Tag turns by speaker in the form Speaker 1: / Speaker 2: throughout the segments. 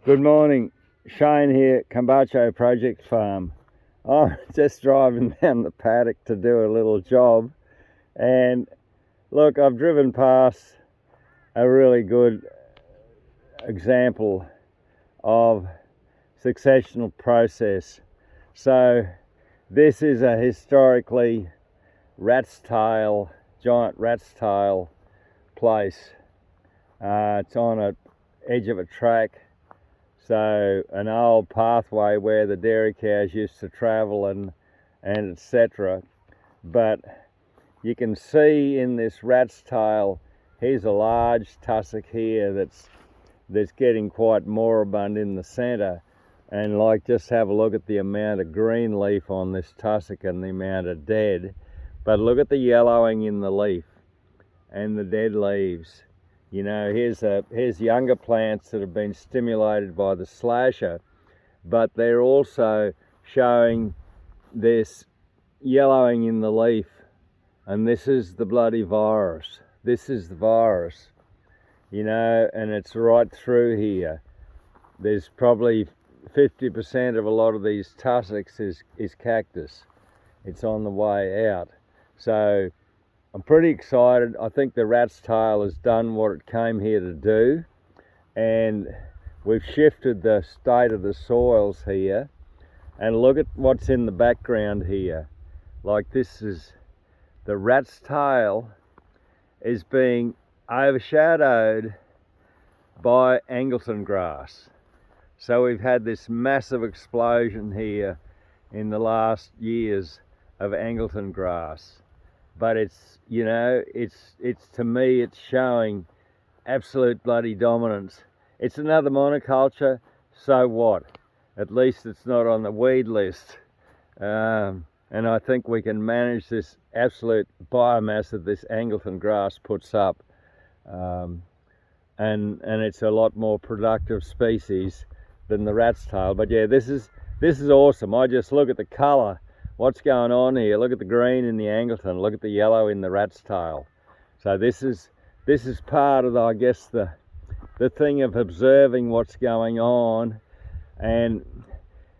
Speaker 1: Good morning, Shane here, Cambacho Project Farm. I'm just driving down the paddock to do a little job, and look, I've driven past a really good example of successional process. So this is a historically giant rat's tail place. It's on an edge of a track. So an old pathway where the dairy cows used to travel and etc. But you can see in this rat's tail, here's a large tussock here that's getting quite moribund in the centre. And just have a look at the amount of green leaf on this tussock and the amount of dead. But look at the yellowing in the leaf and the dead leaves. You know, here's younger plants that have been stimulated by the slasher, but they're also showing this yellowing in the leaf, and this is the bloody virus. This is the virus, you know, and it's right through here. There's probably 50% of a lot of these tussocks is cactus. It's on the way out. So I'm pretty excited. I think the rat's tail has done what it came here to do, and we've shifted the state of the soils here. And look at what's in the background here. Like, this is the rat's tail is being overshadowed by Angelton grass. So we've had this massive explosion here in the last years of Angelton grass. But it's, you know, it's to me, it's showing absolute bloody dominance. It's another monoculture, so what? At least it's not on the weed list. And I think we can manage this absolute biomass that this Angelton grass puts up. And it's a lot more productive species than the rat's tail. But yeah, this is awesome. I just look at the colour. What's going on here? Look at the green in the Angelton. Look at the yellow in the rat's tail. So this is part of, I guess, the thing of observing what's going on. And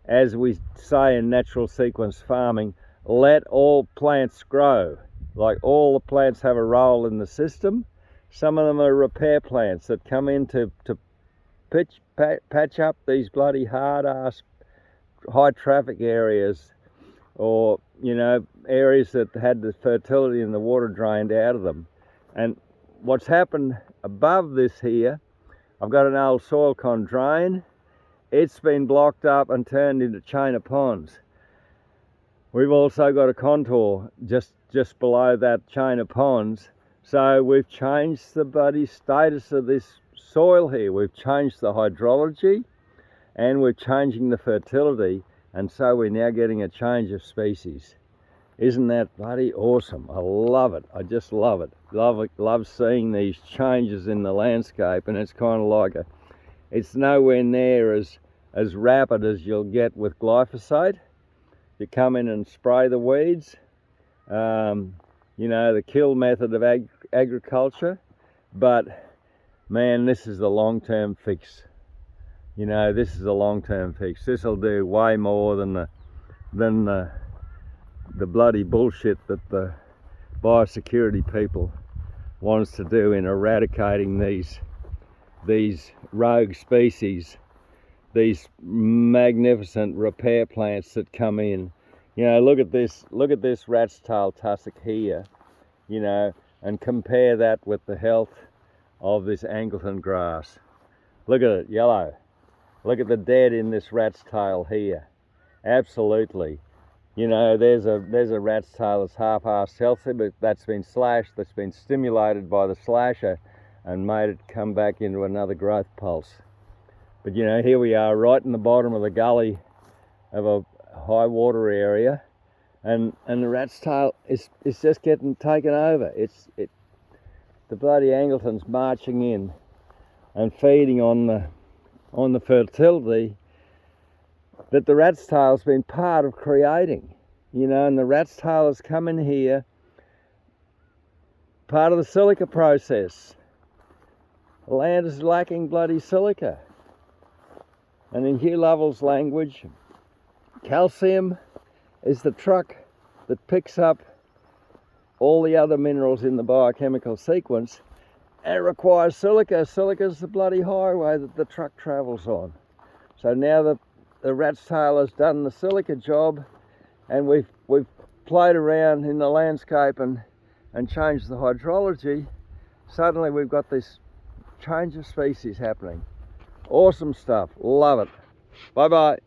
Speaker 1: as we say in natural sequence farming, let all plants grow. Like, all the plants have a role in the system. Some of them are repair plants that come in to patch up these bloody hard-ass high traffic areas, or, you know, areas that had the fertility and the water drained out of them. And what's happened above this here, I've got an old soil con drain. It's been blocked up and turned into chain of ponds. We've also got a contour just below that chain of ponds. So we've changed the bloody status of this soil here. We've changed the hydrology, and we're changing the fertility. And so we're now getting a change of species. Isn't that bloody awesome? I love it. I just love it. Love seeing these changes in the landscape. And it's kind of like it's nowhere near as rapid as you'll get with glyphosate. You come in and spray the weeds. You know, the kill method of agriculture. But man, this is the long-term fix. You know, this is a long-term fix. This will do way more than the bloody bullshit that the biosecurity people wants to do in eradicating these rogue species, these magnificent repair plants that come in. You know, look at this rat's tail tussock here, you know, and compare that with the health of this Angelton grass. Look at it, yellow. Look at the dead in this rat's tail here. Absolutely. You know, there's a rat's tail that's half-assed healthy, but that's been slashed, that's been stimulated by the slasher and made it come back into another growth pulse. But you know, here we are right in the bottom of the gully of a high water area, and the rat's tail is just getting taken over. The bloody Angelton's marching in and feeding on the fertility that the rat's tail's been part of creating, you know. And the rat's tail has come in here, part of the SILICA process. The land is lacking bloody silica. And in Hugh Lovell's language, calcium is the truck that picks up all the other minerals in the biochemical sequence, and it requires silica. Silica is the bloody highway that the truck travels on. So now the rat's tail has done the silica job, and we've played around in the landscape and changed the hydrology. Suddenly we've got this change of species happening. Awesome stuff. Love it. Bye bye.